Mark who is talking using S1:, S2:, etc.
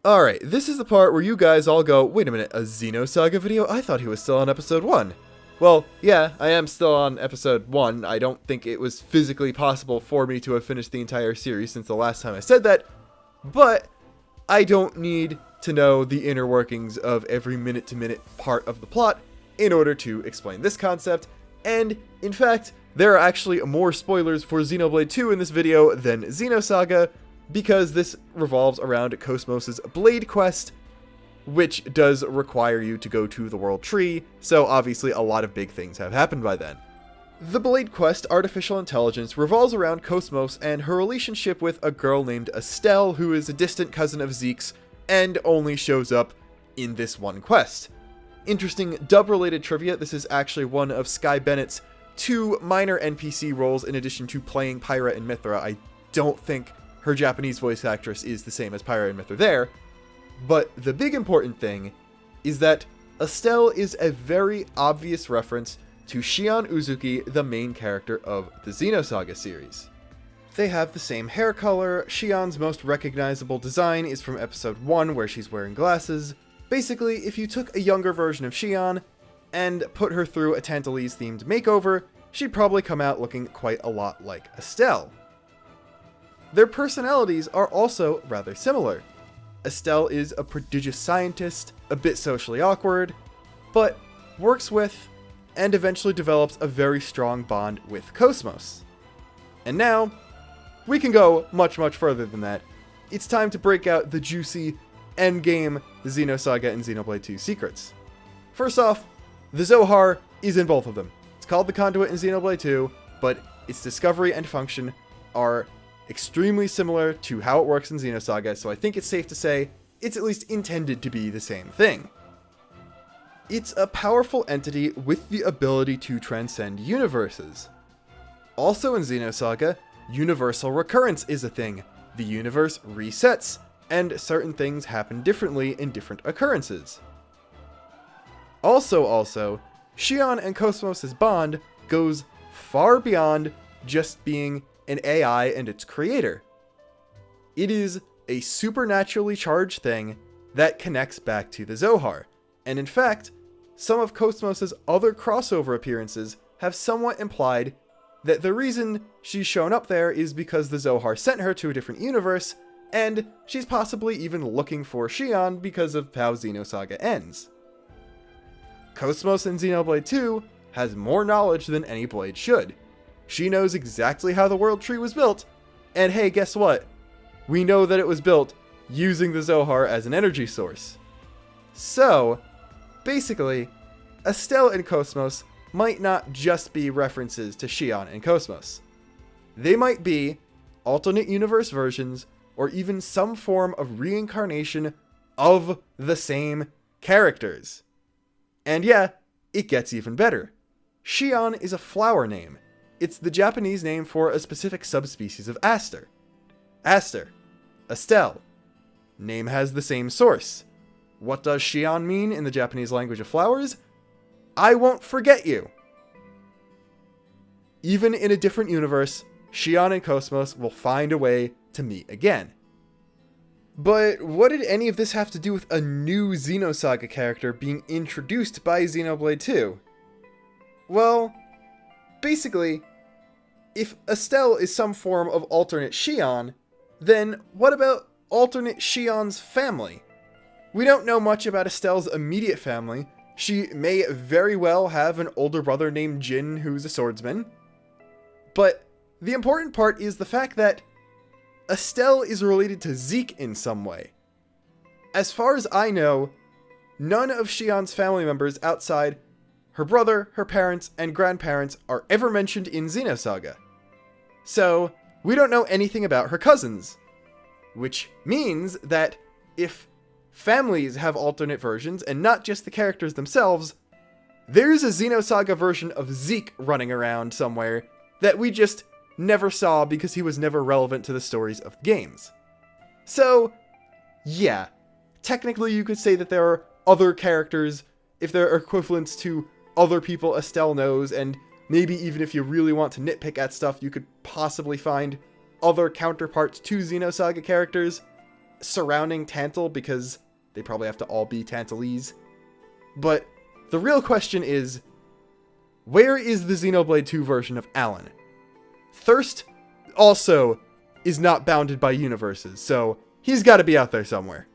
S1: Alright, this is the part where you guys all go, wait a minute, a Xenosaga video? I thought he was still on episode 1. Well, yeah, I am still on episode 1. I don't think it was physically possible for me to have finished the entire series since the last time I said that, but I don't need to know the inner workings of every minute-to-minute part of the plot in order to explain this concept, and in fact, there are actually more spoilers for Xenoblade 2 in this video than Xenosaga, because this revolves around kos-mos' Blade quest, which does require you to go to the World Tree, so obviously a lot of big things have happened by then. The Blade quest artificial intelligence revolves around kos-mos and her relationship with a girl named Estelle, who is a distant cousin of Zeke's, and only shows up in this one quest. Interesting dub-related trivia, this is actually one of Sky Bennett's 2 minor NPC roles in addition to playing Pyra and Mithra. I don't think her Japanese voice actress is the same as Pyra and Mithra there, but the big important thing is that Estelle is a very obvious reference to Shion Uzuki, the main character of the Xenosaga series. They have the same hair color. Shion's most recognizable design is from episode 1 where she's wearing glasses. Basically, if you took a younger version of Shion and put her through a Tantalese themed makeover, she'd probably come out looking quite a lot like Estelle. Their personalities are also rather similar. Estelle is a prodigious scientist, a bit socially awkward, but works with and eventually develops a very strong bond with kos-mos. And now, we can go much further than that. It's time to break out the juicy endgame Xenosaga and Xenoblade 2 secrets. First off, the Zohar is in both of them. It's called the Conduit in Xenoblade 2, but its discovery and function are extremely similar to how it works in Xenosaga, so I think it's safe to say it's at least intended to be the same thing. It's a powerful entity with the ability to transcend universes. Also in Xenosaga, universal recurrence is a thing. The universe resets, and certain things happen differently in different occurrences. Also, Shion and kos-mos' bond goes far beyond just being an AI and its creator. It is a supernaturally charged thing that connects back to the Zohar, and in fact, some of kos-mos' other crossover appearances have somewhat implied that the reason she's shown up there is because the Zohar sent her to a different universe, and she's possibly even looking for Shion because of how Xenosaga ends. Kos-mos in Xenoblade 2 has more knowledge than any Blade should. She knows exactly how the World Tree was built, and hey, guess what? We know that it was built using the Zohar as an energy source. So, basically, Estelle and kos-mos might not just be references to Shion and kos-mos. They might be alternate universe versions, or even some form of reincarnation of the same characters. And yeah, it gets even better. Shion is a flower name. It's the Japanese name for a specific subspecies of aster. Aster. Estelle. Name has the same source. What does Shion mean in the Japanese language of flowers? I won't forget you. Even in a different universe, Shion and kos-mos will find a way to meet again. But what did any of this have to do with a new Xenosaga character being introduced by Xenoblade 2? Well, basically, if Estelle is some form of alternate Shion, then what about alternate Shion's family? We don't know much about Estelle's immediate family. She may very well have an older brother named Jin who's a swordsman. But the important part is the fact that Estelle is related to Zeke in some way. As far as I know, none of Shion's family members outside her brother, her parents, and grandparents are ever mentioned in Xenosaga. So, we don't know anything about her cousins. Which means that if families have alternate versions, and not just the characters themselves, there's a Xenosaga version of Zeke running around somewhere that we just never saw because he was never relevant to the stories of the games. So, yeah, technically you could say that there are other characters, if there are equivalents to other people Estelle knows, and maybe even if you really want to nitpick at stuff, you could possibly find other counterparts to Xenosaga characters. surrounding Tantal because they probably have to all be Tantalese. But the real question is, where is the Xenoblade 2 version of Alan? Thirst also is not bounded by universes, so he's got to be out there somewhere.